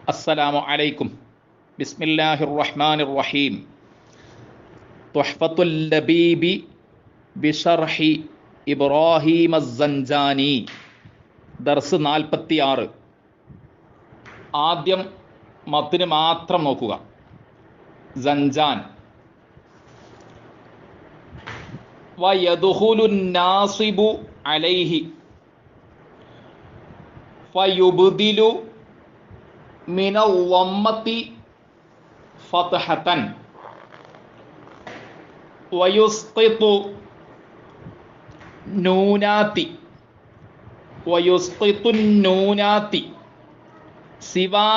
അസ്സലാമു അലൈക്കും. ബിസ്മില്ലാഹിർ റഹ്മാനിർ റഹീം. തുഹ്ഫത്തുൽ ലബീബി ബിശർഹി ഇബ്രാഹിം അസ്സഞ്ചാനി. ദർസ് 46. ആദ്യം മത്തിന് മാത്രം നോക്കുക. സഞ്ചാൻ. വയദ്ഖുലുൻ നാസിബു അലൈഹി ഫയുബ്ദിലു മിനൽ വമ്മത്തി ഫത്ഹതൻ വയുസ്ഖിതു നൂനാത്തി സിവാ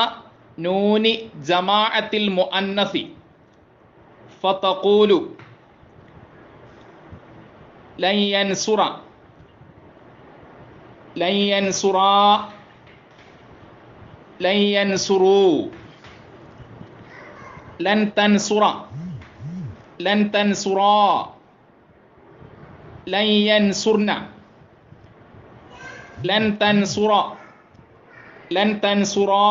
നൂനി ജമാഅത്തിൽ മുഅന്നസി ഫതഖൂലു ലൻ യൻസുറ ലൻ യൻസുറു ലൻ തൻസുറ ലൻ തൻസുറാ ലൻ യൻസുർന ലൻ തൻസുറ ലൻ തൻസുറാ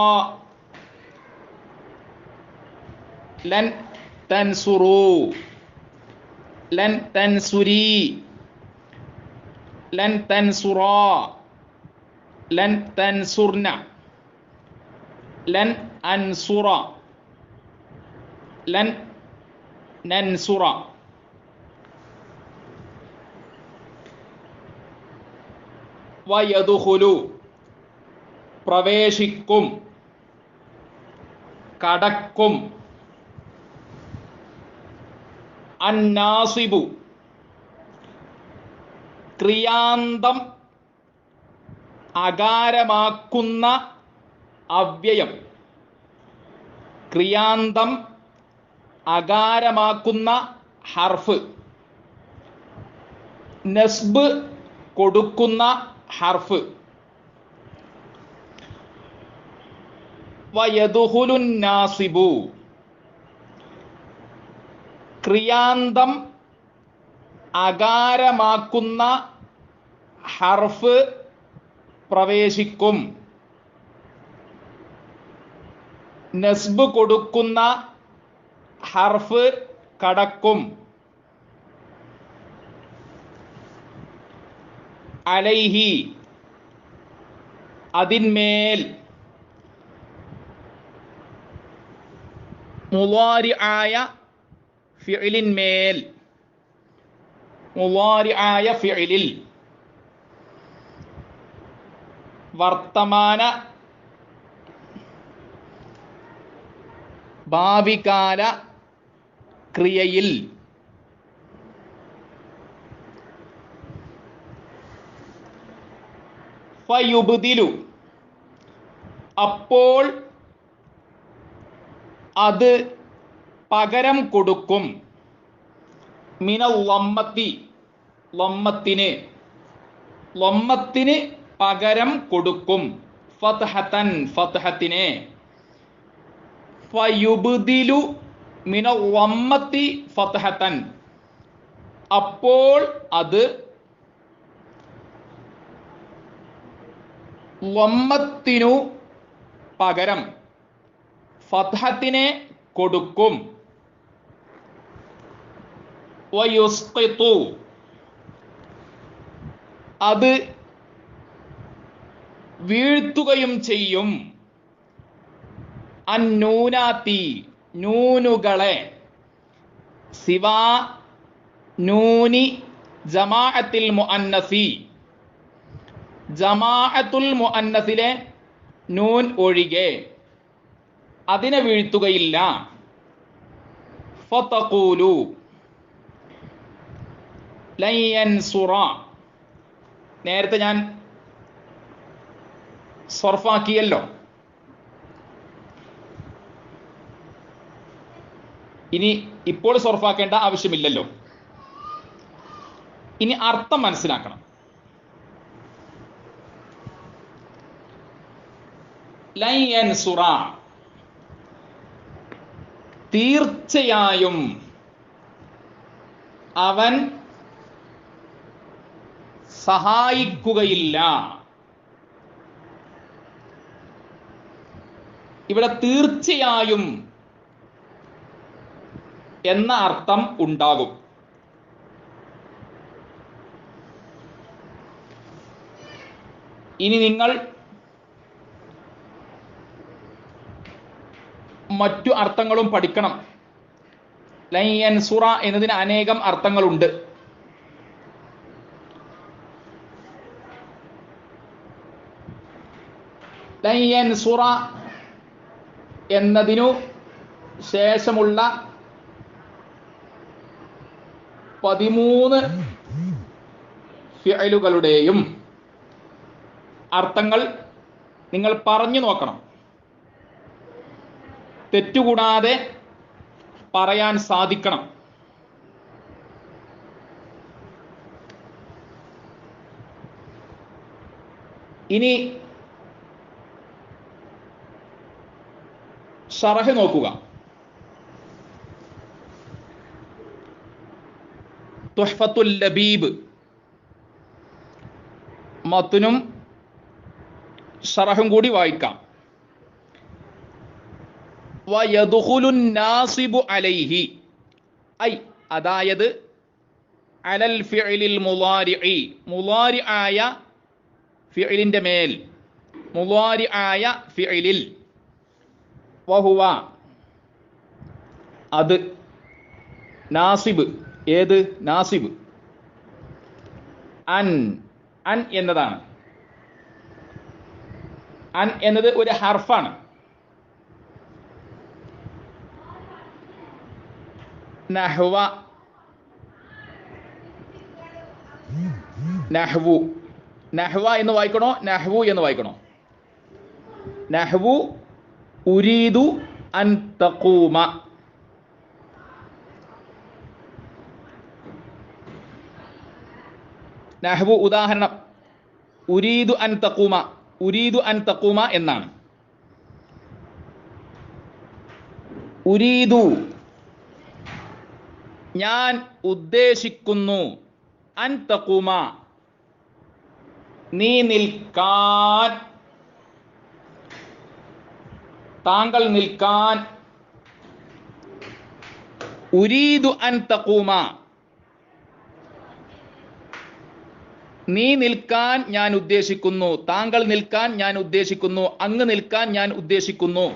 ലൻ തൻസുറു ലൻ തൻസുരീ ലൻ തൻസുറാ ലൻ തൻസുർന ലൻ അൻസുറ ലൻ നൻസുറ. വയദ്ഖുലു പ്രവേശിക്കും, കടക്കും. അന്നാസിബു ക്രിയാന്തം അകാരമാക്കുന്ന അവ്യയം. ക്രിയാന്തം അകാരമാക്കുന്ന ഹർഫ്. നസ്ബ് കൊടുക്കുന്ന ഹർഫ്. വയദ്ഖുലുൻ നാസിബു ക്രിയാന്തം അകാരമാക്കുന്ന ഹർഫ് പ്രവേശിക്കും. നസ്ബ് കൊടുക്കുന്ന ഹർഫ് കടക്കും. അലൈഹി അതിന്മേൽ. മുളാരിആയ ഫിഇലിന്മേൽ. മുളാരിആയ ഫിഇലിൽ. വർത്തമാന ഭാവികാല ക്രിയയിൽ. ഫയുബ്ദിലു അപ്പോൾ അത് പകരം കൊടുക്കും. മിനൽ വമ്മത്തി ലമ്മത്തിന് പകരം കൊടുക്കും. ഫത്ഹതൻ ഫത്ഹത്തിനെ. ഫയുബ്ദിലു മിനൽ വമ്മത്തി ഫത്ഹതൻ അപ്പോൾ അത് വമ്മത്തിനു പകരം ഫത്ഹത്തിനെ കൊടുക്കും. വയുസ്ഖിതു അത് വീഴ്ത്തുകയും ചെയ്യും. അന്നൂനാത്തി നൂനുകളെ. സിവാ നൂനി ജമാഅത്തിൽ മുഅന്നസി ജമാഅത്തുൽ മുഅന്നസിലെ നൂൻ ഒഴികെ അതിനെ വീഴ്ത്തുകയില്ല. ഫതഖൂലു ലൻ യൻസുറ. നേരത്തെ ഞാൻ സർഫാക്കിയല്ലോ. ഇനി ഇപ്പോൾ സർഫാക്കേണ്ട ആവശ്യമില്ലല്ലോ. ഇനി അർത്ഥം മനസ്സിലാക്കണം. ലൻ യൻസുറ തീർച്ചയായും അവൻ സഹായിക്കുകയില്ല. ഇവിടെ തീർച്ചയായും എന്ന അർത്ഥം ഉണ്ടാകും. ഇനി നിങ്ങൾ മറ്റു അർത്ഥങ്ങളും പഠിക്കണം. ലൻ യൻസുറ എന്നതിന് അനേകം അർത്ഥങ്ങളുണ്ട്. ലൻ യൻസുറ എന്നതിനു ശേഷമുള്ള 13 ഫിഅലുകളുടെയും അർത്ഥങ്ങൾ നിങ്ങൾ പറഞ്ഞു നോക്കണം. തെറ്റുകൂടാതെ പറയാൻ സാധിക്കണം. ഇനി ശറഹ് നോക്കുക. തുഹ്ഫത്തുൽ ലബീബ് മത്നും ശറഹും കൂടി വായിക്കാം. വയദ്ഖുലുൻ നാസിബു അലൈഹി ഐ അതായത് അലൽ ഫിഅലിൽ മുളാരിഇ മുളാരിആയ ഫിഅലിന്റെ മേൽ മുളാരിആയ ഫിഅലിൽ വഹുവ അത് നാസിബ് ഏത് നാസിബ് അൻ അൻ എന്നതാണ്. അൻ എന്നത് ഒരു ഹർഫാണ്. നഹ്വ നഹ്വു നഹ്വ എന്ന് വായിക്കണോ നഹ്വു എന്ന് വായിക്കണോ? നഹ്വു ഉരീദു അൻ തഖൂമ നഹ്വു ഉദാഹരണം ഉരീദു അൻ തഖൂമ ഉരീദു അൻ തഖൂമ എന്നാണ്. ഉരീദു ഞാൻ ഉദ്ദേശിക്കുന്നു അൻ തഖൂമ നീ നിൽക്കാൻ താങ്കൾ നിൽക്കാൻ. ഉരീദു അൻ തഖൂമ നീ നിൽക്കാൻ ഞാൻ ഉദ്ദേശിക്കുന്നു, താങ്കൾ നിൽക്കാൻ ഞാൻ ഉദ്ദേശിക്കുന്നു, അങ്ങ് നിൽക്കാൻ ഞാൻ ഉദ്ദേശിക്കുന്നു.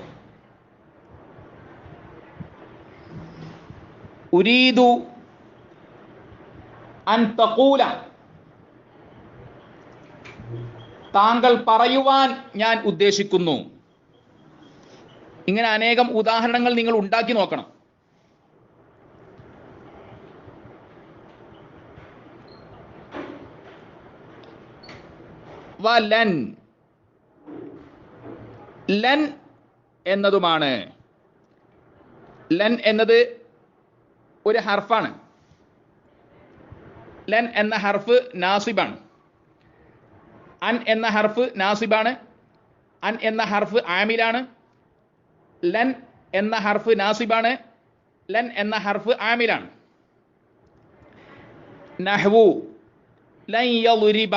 ഉരീദു അൻ തഖൂല താങ്കൾ പറയുവാൻ ഞാൻ ഉദ്ദേശിക്കുന്നു. ഇങ്ങനെ അനേകം ഉദാഹരണങ്ങൾ നിങ്ങൾ ഉണ്ടാക്കി നോക്കണം. വലൻ ലൻ എന്നതുമാണ്. ലൻ എന്നത് ഒരു ഹർഫാണ്. ലൻ എന്ന ഹർഫ് നാസിബാണ്. അൻ എന്ന ഹർഫ് നാസിബാണ്. അൻ എന്ന ഹർഫ് ആമിലാണ്. ലൻ എന്ന ഹർഫ് നാസിബാണ്. ലൻ എന്ന ഹർഫ് ആമിലാണ്. നഹ്വു ലൻ യദ്രിബ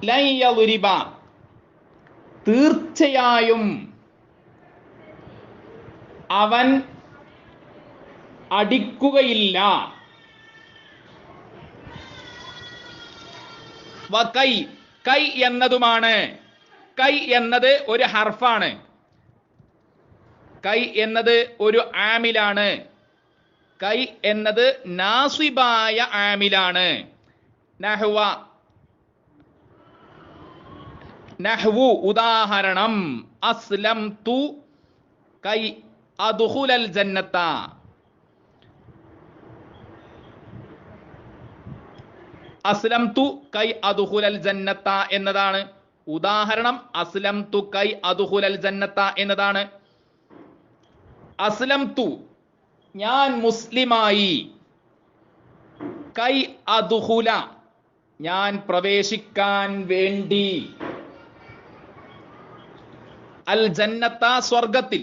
ലൻ യദ്രിബ തീർച്ചയായും അവൻ അടിക്കുകയില്ല. വകൈ കൈ എന്നതുമാണ്. കൈ എന്നത് ഒരു ഹർഫാണ്. കൈ എന്നത് ഒരു ആമിലാണ്. കൈ എന്നത് നാസിബായ ആമിലാണ്. നഹ്വ നഹ്വു ഉദാഹരണം അസ്ലംതു കൈ അദ്ഖുലൽ ജന്നത അസ്ലംതു കൈ അദ്ഖുലൽ ജന്നത എന്നതാണ് ഉദാഹരണം. അസ്ലംതു കൈ അദ്ഖുലൽ ജന്നത എന്നതാണ്. അസ്ലംതു ഞാൻ മുസ്ലിമായി. കൈ അദ്ഖുല ഞാൻ പ്രവേശിക്കാൻ വേണ്ടി. അൽ ജന്നത്ത സ്വർഗത്തിൽ.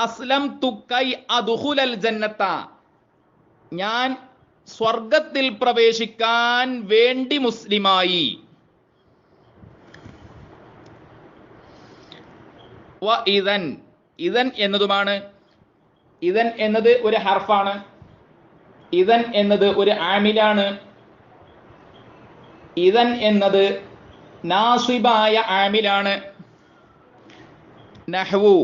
അസ്ലംതു കൈ അദ്ഖുലൽ ജന്നത്ത ഞാൻ സ്വർഗത്തിൽ പ്രവേശിക്കാൻ വേണ്ടി മുസ്ലിമായി. വ ഇദൻ, ഇദൻ എന്നതുമാണ്. ഇദൻ എന്നത് ഒരു ഹർഫാണ്. ഇദൻ എന്നത് ഒരു ആമിലാണ്. ഇദൻ എന്നത് നാസിബായ ആമിലാണ്. നഹ്വു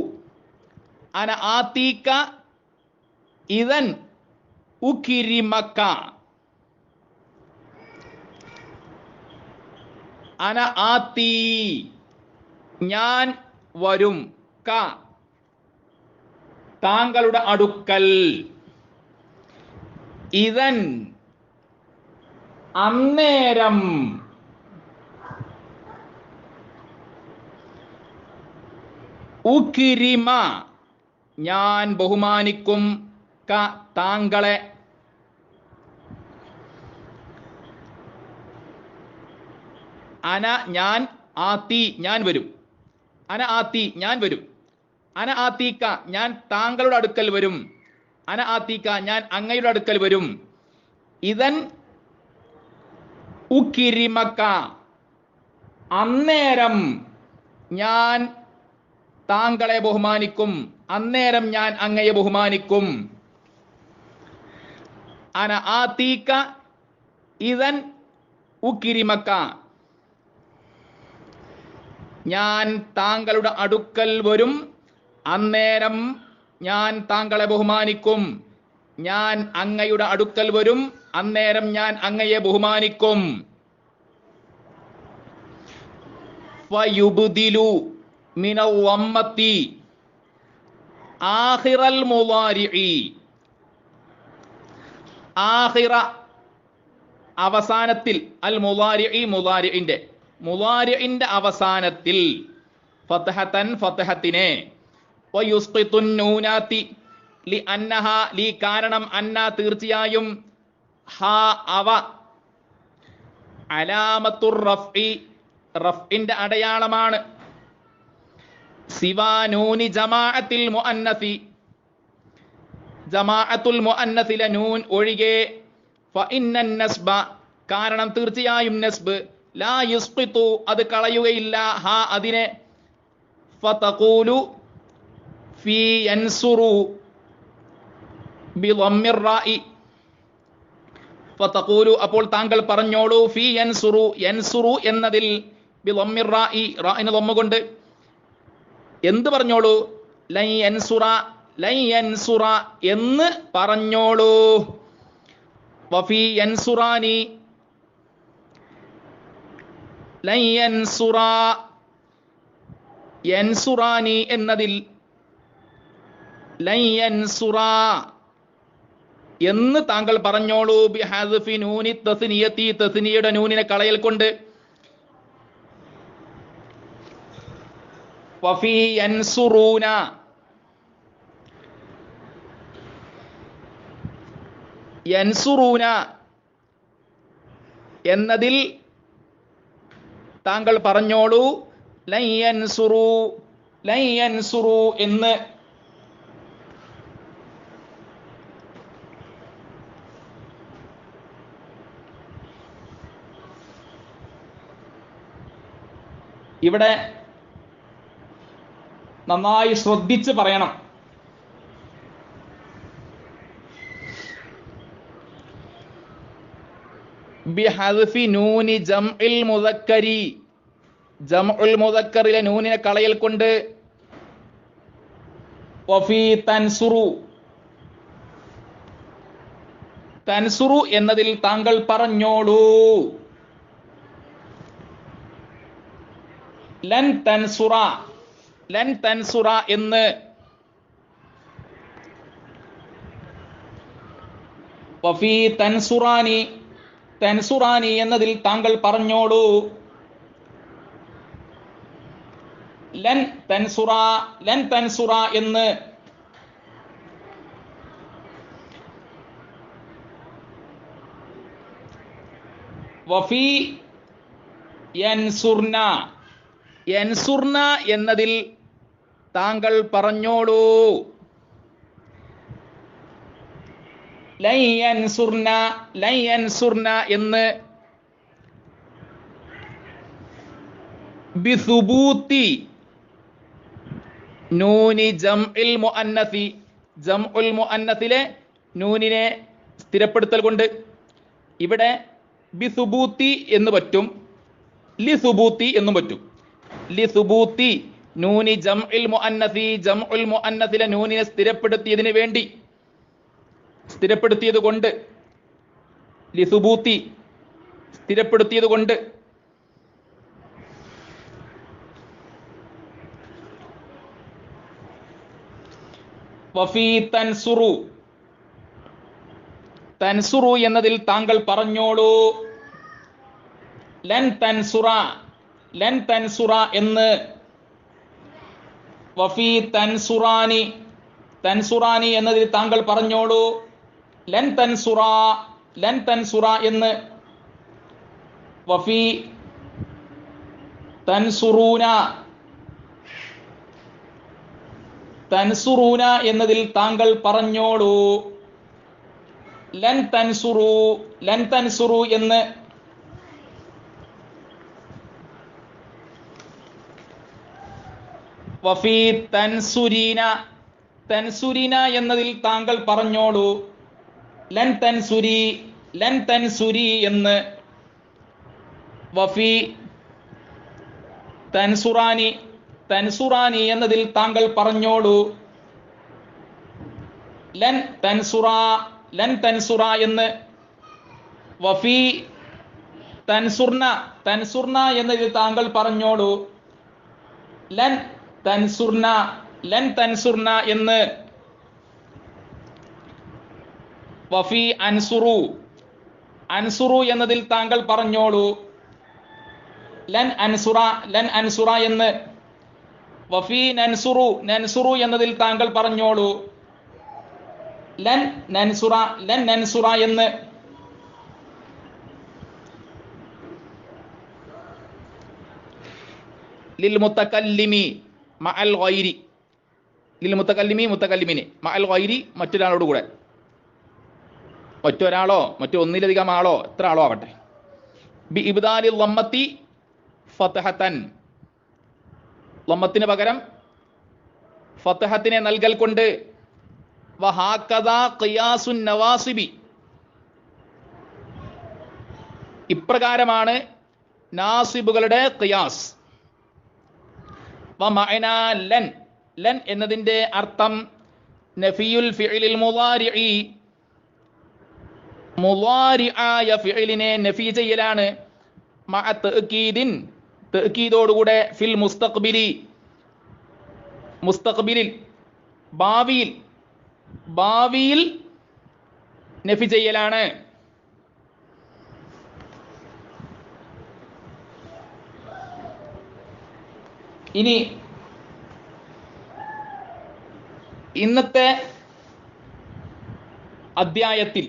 അന ആതീക ഇദൻ ഉകിരിമക. അന ആത്തി ഞാൻ വരും, ക താങ്കളുടെ അടുക്കൽ, ഇദൻ അന്നേരം, ഉകിരിമ ഞാൻ ബഹുമാനിക്കും, ക താങ്കളെ. അന ഞാൻ, ആത്തി ഞാൻ വരും, അന ആത്തി ഞാൻ വരും, അന ആത്തീക്ക ഞാൻ താങ്കളുടെ അടുക്കൽ വരും, അന ആത്തീക്ക ഞാൻ അങ്ങയുടെ അടുക്കൽ വരും. ഇദൻ ഉകിരിമക്ക അന്നേരം ഞാൻ താങ്കളെ ബഹുമാനിക്കും, അന്നേരം ഞാൻ അങ്ങയെ ബഹുമാനിക്കും. അന ആതീക ഇദൻ ഉകിരിമക്ക ഞാൻ താങ്കളുടെ അടുക്കൽ വരും, അന്നേരം ഞാൻ താങ്കളെ ബഹുമാനിക്കും. ഞാൻ അങ്ങയുടെ അടുക്കൽ വരും, അന്നേരം ഞാൻ അങ്ങയെ ബഹുമാനിക്കും. ഫയുബ്ദിലു മിനൽ വമ്മത്തി ആഖിറൽ മുളാരിഇ. ആഖിറ അവസാനത്തിൽ, അൽ മുളാരിഇ മുളാരിഇന്റെ അവസാനത്തിൽ, ഫത്ഹതൻ ഫത്ഹത്തിനെ, വയുസ്ഖിതുൻ നൂനാത്തി ലി അന്നഹ ലി കാരണം അന്ന തീർച്ചയായും, ഹാ അവ, അലാമത്തുർ റഫ്ഇ റഫ്ഇന്റെ അടയാളമാണ്. സിവാ നൂനി ജമാഅത്തിൽ മുഅന്നസി ജമാഅത്തുൽ മുഅന്നസിലെ നൂൻ ഒഴികെ, ഫഇന്നൻ നസ്ബ കാരണം തീർച്ചയായും നസ്ബ്, ലാ യുസ്ഖിതു അത് കളയുകയില്ല, ഹാ അതിനെ. ഫതഖൂലു ഫീ യൻസുറു ബിളമ്മിർ റാഇ. ഫതഖൂലു അപ്പോൾ താങ്കൾ പറഞ്ഞോളൂ, ഫീ യൻസുറു യൻസുറു എന്നതിൽ, ബിളമ്മിർ റാഇ റാഇനെ ളമ്മ കൊണ്ട് എന്ത് പറഞ്ഞോളൂ, ലൻ യൻസുറ ലൻ യൻസുറ എന്ന് പറഞ്ഞോളൂ. വഫീ യൻസുറാനി ലൻ യൻസുറ യൻസുറാനി എന്നതിൽ, ലൻ യൻസുറ എന്ന് താങ്കൾ പറഞ്ഞോളൂ. ബിഹദ്ഫി നൂനി തസ്നിയത്തി തസ്നിയയുടെ നൂനിനെ കളയൽ കൊണ്ട്. വഫീ യൻസുറൂന യൻസുറൂന എന്നതിൽ താങ്കൾ പറഞ്ഞോളൂ, ലൻ യൻസുറു ലൻ യൻസുറു എന്ന്. ഇവിടെ നന്നായി ശ്രദ്ധിച്ച് പറയണം. ബിഹദ്ഫി നൂനി ജംഇൽ മുദക്കരി ജംഉൽ മുദക്കറിലെ നൂനിനെ കളയൽ കൊണ്ട്. വഫീ തൻസുറു തൻസുറു എന്നതിൽ താങ്കൾ പറഞ്ഞോളൂ, ലൻ തൻസുറ ലൻ തൻസുറ എന്ന്. വഫീ തൻസുറാനി തൻസുറാനി എന്നതിൽ താങ്കൾ പറഞ്ഞോളൂ, ലൻ തൻസുറ ലൻ തൻസുറ എന്ന്. വഫീ യൻസുർന യൻസുർന എന്നതിൽ താങ്കൾ പറഞ്ഞോളൂ, ലൻ യൻസുർന ലൻ യൻസുർന എന്ന്. ബിസുബൂത്തി നൂനി ജംഇൽ മുഅന്നസി, ജംഉൽ മുഅന്നസിലെ നൂനിനെ സ്ഥിരപ്പെടുത്തൽ കൊണ്ട്. ഇവിടെ ബി സുബൂത്തി എന്ന് പറ്റും, ലി സുബൂത്തി എന്നും പറ്റും. ലി സുബൂത്തി നൂനി ജംഇൽ മുഅന്നസി, ജംഉൽ മുഅന്നസിലെ നൂനിനെ സ്ഥിരപ്പെടുത്തിയതിന് വേണ്ടി, സ്ഥിരപ്പെടുത്തിയത് കൊണ്ട്. ലി സുബൂത്തി സ്ഥിരപ്പെടുത്തിയത് കൊണ്ട്. വഫീ തൻസുറു, തൻസുറു എന്നതിൽ താങ്കൾ പറഞ്ഞോളൂ. ലൻ തൻസുറ, ലൻ തൻസുറ എന്ന്. വഫീ തൻസുറാനി, തൻസുറാനി എന്നതിൽ താങ്കൾ പറഞ്ഞോളൂ. ലൻ തൻസുറ, ലൻ തൻസുറ എന്ന്. വഫീ തൻസുറൂന, തൻസുറൂന എന്നതിൽ താങ്കൾ പറഞ്ഞോളൂ. ലൻ തൻസുറു, ലൻ തൻസുറു എന്ന്. വഫീ തൻസുരീന, തൻസുരീന എന്നതിൽ താങ്കൾ പറഞ്ഞോളൂ. ലൻ തൻസുരി, ലൻ തൻസുരി എന്ന്. വഫീ തൻസുറാനി, തൻസുറാനി എന്നതിൽ താങ്കൾ പറഞ്ഞോളൂ. ലൻ തൻസുറ, ലൻ തൻസുറ എന്ന്. വഫീ തൻസുർന, തൻസുർന എന്നതിൽ താങ്കൾ പറഞ്ഞോളൂ. ലൻ തൻസുർന, ലൻ തൻസുർന എന്ന്. വഫീ അൻസുറു, അൻസുറു എന്നതിൽ താങ്കൾ പറഞ്ഞോളൂ. ലൻ അൻസുറ, ലൻ അൻസുറ എന്ന്. വഫീ നൻസുറു, നൻസുറു എന്നതിൽ താങ്കൾ പറഞ്ഞോളൂ. ലൻ നൻസുറ, ലൻ നൻസുറ എന്ന്. ലിൽ മുത്തകല്ലിമി മഅൽ ഗൈരി, ലിൽ മുത്തകല്ലിമി മുത്തകല്ലിമിന്, മഅൽ ഗൈരി മറ്റൊരാളോട് കൂടെ, മറ്റൊരാളോ മറ്റു ഒന്നിലധികം ആളോ എത്ര ആളോ ആവട്ടെ. ബി ഇബ്ദാലിൽ ലമ്മത്തി ഫത്ഹതൻ, ലമ്മത്തിന് പകരം ഫത്ഹത്തിനെ നൽകൽ കൊണ്ട്. വഹാകദാ ഖിയാസുൻ നവാസിബി, ഇപ്രകാരമാണ് നാസിബുകളുടെ ഖിയാസ്. വമഅന ലൻ, ലൻ എന്നതിൻ്റെ അർത്ഥം നഫിയുൽ ഫിഇലിൽ മുളാരിഇ, മുളാരിആയ ഫിഇലിനെ നഫി ചെയ്യലാണ്. മഅ തഅകീദിൻ, തഅകീദോടുകൂടെ. ഫിൽ മുസ്തഖ്ബിലി, മുസ്തഖ്ബിലിൽ ഭാവിയിൽ, ഭാവിയിൽ നഫി ചെയ്യലാണ്. ഇനി ഇന്നത്തെ അധ്യായത്തിൽ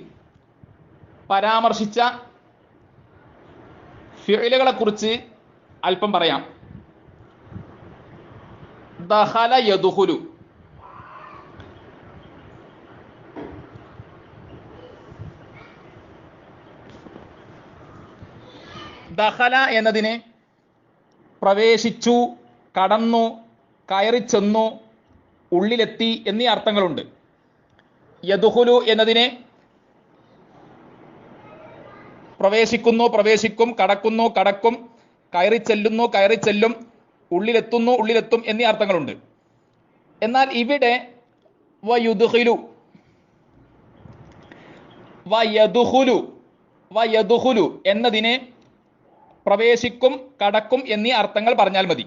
പരാമർശിച്ച ഫിഇലുകളെ കുറിച്ച് അല്പം പറയാം. ദഖല യദ്ഖുലു, ദഖല എന്നതിന് പ്രവേശിച്ചു, കടന്നു, കയറിച്ചെന്നു, ഉള്ളിലെത്തി എന്നീ അർത്ഥങ്ങളുണ്ട്. യദ്ഖുലു എന്നതിന് പ്രവേശിക്കുന്നു, പ്രവേശിക്കും, കടക്കുന്നു, കടക്കും, കയറിച്ചെല്ലുന്നു, കയറിച്ചെല്ലും, ഉള്ളിലെത്തുന്നു, ഉള്ളിലെത്തും എന്നീ അർത്ഥങ്ങളുണ്ട്. എന്നാൽ ഇവിടെ വയുദ്ഖിലു, വയദ്ഖുലു, വയദ്ഖുലു എന്നതിന് പ്രവേശിക്കും, കടക്കും എന്നീ അർത്ഥങ്ങൾ പറഞ്ഞാൽ മതി.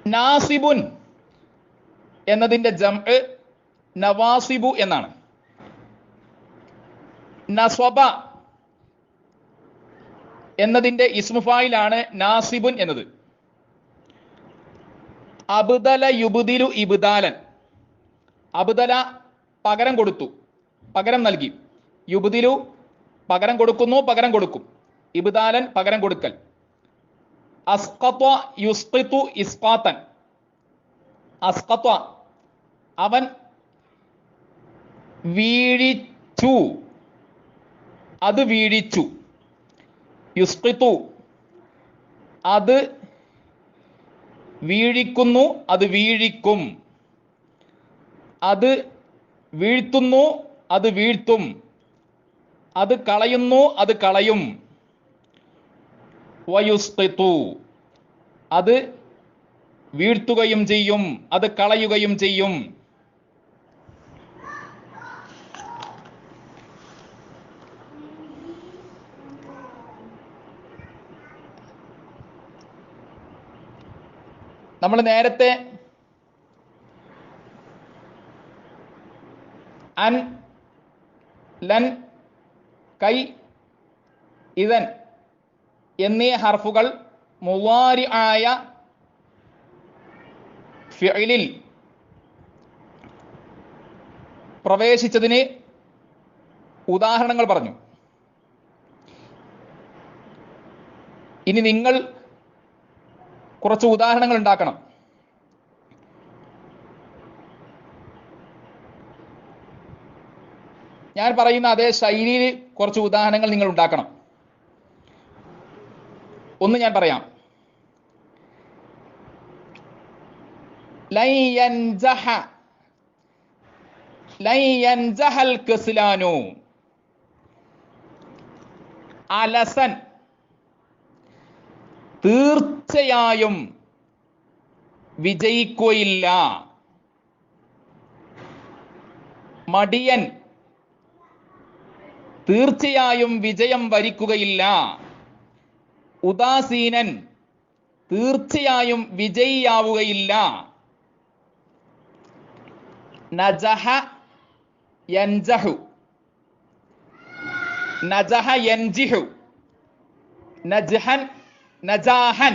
നാസിബുൻ എന്നതിൻ്റെ ജംഅ് നവാസിബു എന്നാണ്. നസ്വബ എന്നതിൻ്റെ ഇസ്മു ഫായിലാണ് നാസിബുൻ എന്നത്. അബ്ദല യുബ്ദിലു ഇബ്ദാലൻ, അബ്ദല പകരം കൊടുത്തു, പകരം നൽകി. യുബ്ദിലു പകരം കൊടുക്കുന്നു, പകരം കൊടുക്കും. ഇബ്ദാലൻ പകരം കൊടുക്കൽ. അസ്ഖത യുസ്ഖിതു ഇസ്ഖാതൻ, അസ്ഖത അവൻ വീഴിച്ചു, അത് വീഴിച്ചു. യുസ്ഖിതു അത് വീഴിക്കുന്നു അത് വീഴിക്കും, അത് വീഴ്ത്തുന്നു അത് വീഴ്ത്തും, അത് കളയുന്നു അത് കളയും. വയുസ്ഖിതു അത് വീഴ്ത്തുകയും ചെയ്യും, അത് കളയുകയും ചെയ്യും. നമ്മൾ നേരത്തെ അൻ, ലൻ, കൈ, ഇദൻ എന്നീ ഹർഫുകൾ മുളാരി ആയ ഫിഇലിൽ പ്രവേശിച്ചതിന് ഉദാഹരണങ്ങൾ പറഞ്ഞു. ഇനി നിങ്ങൾ കുറച്ച് ഉദാഹരണങ്ങൾ ഉണ്ടാക്കണം. ഞാൻ പറയുന്ന അതേ ശൈലിയിൽ കുറച്ച് ഉദാഹരണങ്ങൾ നിങ്ങൾ ഉണ്ടാക്കണം. ഒന്ന് ഞാൻ പറയാം. ലൻ യൻജഹൽ കസ്ലാനു. അലസൻ തീർച്ചയായും വിജയിക്കുകയില്ല. മടിയൻ തീർച്ചയായും വിജയം വരിക്കുകയില്ല. ഉദാസീനൻ തീർച്ചയായും വിജയിയാവുകയില്ല. നജഹ യൻജഹു, നജഹ യൻജിഹു, നജ്ഹൻ നജാഹൻ.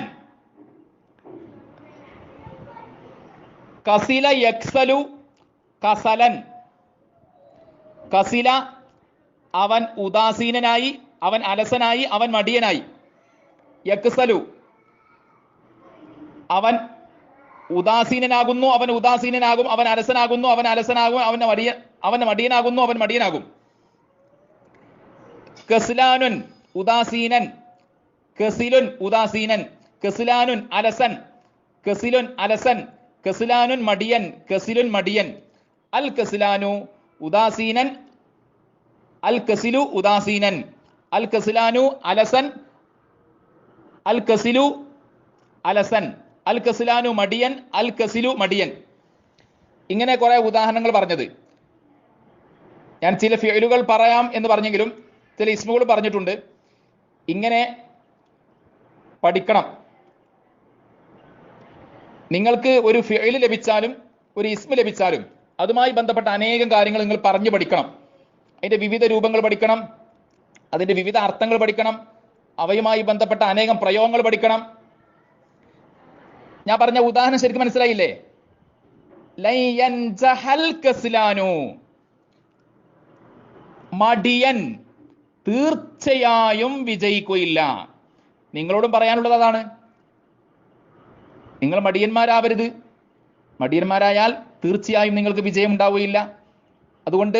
കസില യക്സലു കസലൻ. കസില അവൻ ഉദാസീനനായി, അവൻ അലസനായി, അവൻ മടിയനായി. യക്സലു അവൻ ഉദാസീനനാകുന്നു, അവൻ ഉദാസീനനാകും. അവൻ അലസനാകുന്നു, അവൻ അലസനാകും. അവൻ മടിയനാകുന്നു, അവൻ മടിയനാകും. കസ്ലാനുൻ ഉദാസീനൻ, കസിലുൻ ഉദാസീനൻ, കസ്ലാനുൻ അലസൻ, കസിലുൻ അലസൻ, കസ്ലാനുൻ മടിയൻ, കസിലുൻ മടിയൻ. അൽ കസ്ലാനു ഉദാസീനൻ, അൽ കസിലു ഉദാസീനൻ, അൽ കസ്ലാനു അലസൻ, അൽ കസിലു അലസൻ, അൽ കസ്ലാനു മടിയൻ, അൽ കസിലു മടിയൻ. ഇങ്ങനെ കുറെ ഉദാഹരണങ്ങൾ പറഞ്ഞത്. ഞാൻ ചില ഫിഅലുകൾ പറയാം എന്ന് പറഞ്ഞെങ്കിലും ചില ഇസ്മുകൾ പറഞ്ഞിട്ടുണ്ട്. ഇങ്ങനെ പഠിക്കണം. നിങ്ങൾക്ക് ഒരു ഫിഅല് ലഭിച്ചാലും ഒരു ഇസ്മ ലഭിച്ചാലും അതുമായി ബന്ധപ്പെട്ട അനേകം കാര്യങ്ങൾ നിങ്ങൾ പറഞ്ഞു പഠിക്കണം. അതിന്റെ വിവിധ രൂപങ്ങൾ പഠിക്കണം, അതിന്റെ വിവിധ അർത്ഥങ്ങൾ പഠിക്കണം, അവയുമായി ബന്ധപ്പെട്ട അനേകം പ്രയോഗങ്ങൾ പഠിക്കണം. ഞാൻ പറഞ്ഞ ഉദാഹരണം ശരിക്കും മനസ്സിലായില്ലേ? ലൻ യൻജഹൽ കസ്ലാനു, മടിയൻ തീർച്ചയായും വിജയിക്കുകയില്ല. നിങ്ങളോടും പറയാനുള്ളത് അതാണ്. നിങ്ങൾ മടിയന്മാരാവരുത്. മടിയന്മാരായാൽ തീർച്ചയായും നിങ്ങൾക്ക് വിജയം ഉണ്ടാവുകയില്ല. അതുകൊണ്ട്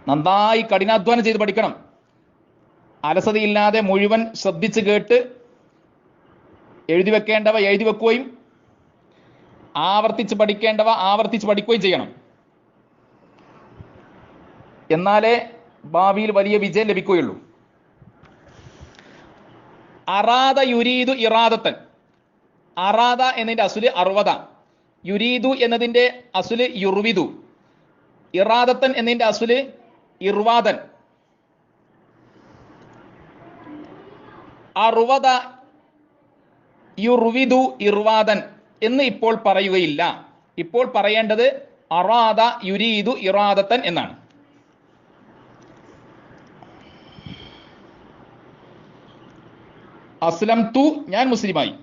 നന്നായി കഠിനാധ്വാനം ചെയ്ത് പഠിക്കണം. അലസതയില്ലാതെ മുഴുവൻ ശ്രദ്ധിച്ച് കേട്ട് എഴുതി വെക്കേണ്ടവ എഴുതി വെക്കുകയും ആവർത്തിച്ച് പഠിക്കേണ്ടവ ആവർത്തിച്ച് പഠിക്കുകയും ചെയ്യണം. എന്നാലേ ഭാവിയിൽ വലിയ വിജയം ലഭിക്കുകയുള്ളൂ. അറാദ യുരീദു ഇറാദത്തൻ. അറാദ എന്നതിന്റെ അസുല് അർവദ, യുരീദു എന്നതിന്റെ അസുല് യുർവിദു, ഇറാദത്തൻ എന്നതിന്റെ അസുല് ഇർവാദൻ. അർവദ യുർവിദു ഇർവാദൻ എന്ന് ഇപ്പോൾ പറയുകയില്ല. ഇപ്പോൾ പറയേണ്ടത് അറാദ യുരീദു ഇറാദത്തൻ എന്നാണ്. അസ്ലം തു, ഞാൻ മുസ്ലിമായി.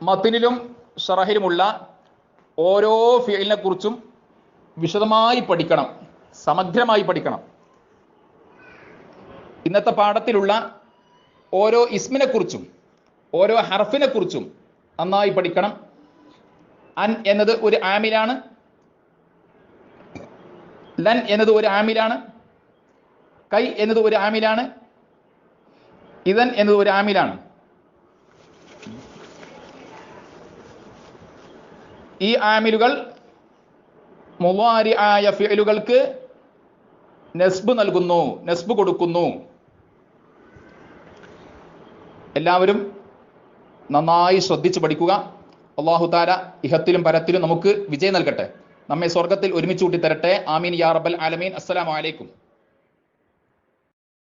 മത്തിനിലും ഷറഹിലുമുള്ള ഓരോ ഫിഅലിനെ കുറിച്ചും വിശദമായി പഠിക്കണം, സമഗ്രമായി പഠിക്കണം. ഇന്നത്തെ പാഠത്തിലുള്ള ഓരോ ഇസ്മിനെ കുറിച്ചും ഓരോ ഹർഫിനെ കുറിച്ചും നന്നായി പഠിക്കണം. അൻ എന്നത് ഒരു ആമിലാണ്, ലൻ എന്നത് ഒരു ആമിലാണ്, കൈ എന്നത് ഒരു ആമിലാണ്, ഇദൻ എന്നത് ഒരു ആമിലാണ്. ഈ ആമിലുകൾ മുളാരി ആയ ഫിഅലുകൾക്ക് നസ്ബ് നൽകുന്നു, നസ്ബ് കൊടുക്കുന്നു. എല്ലാവരും നന്നായി ശ്രദ്ധിച്ച് പഠിക്കുക. അല്ലാഹു തആല ഇഹത്തിലും പരത്തിലും നമുക്ക് വിജയം നൽകട്ടെ. നമ്മെ സ്വർഗ്ഗത്തിൽ ഒരുമിച്ച് കൂട്ടി തരട്ടെ. ആമീൻ യാ റബ്ബൽ ആലമീൻ. അസ്സലാമു അലൈക്കും.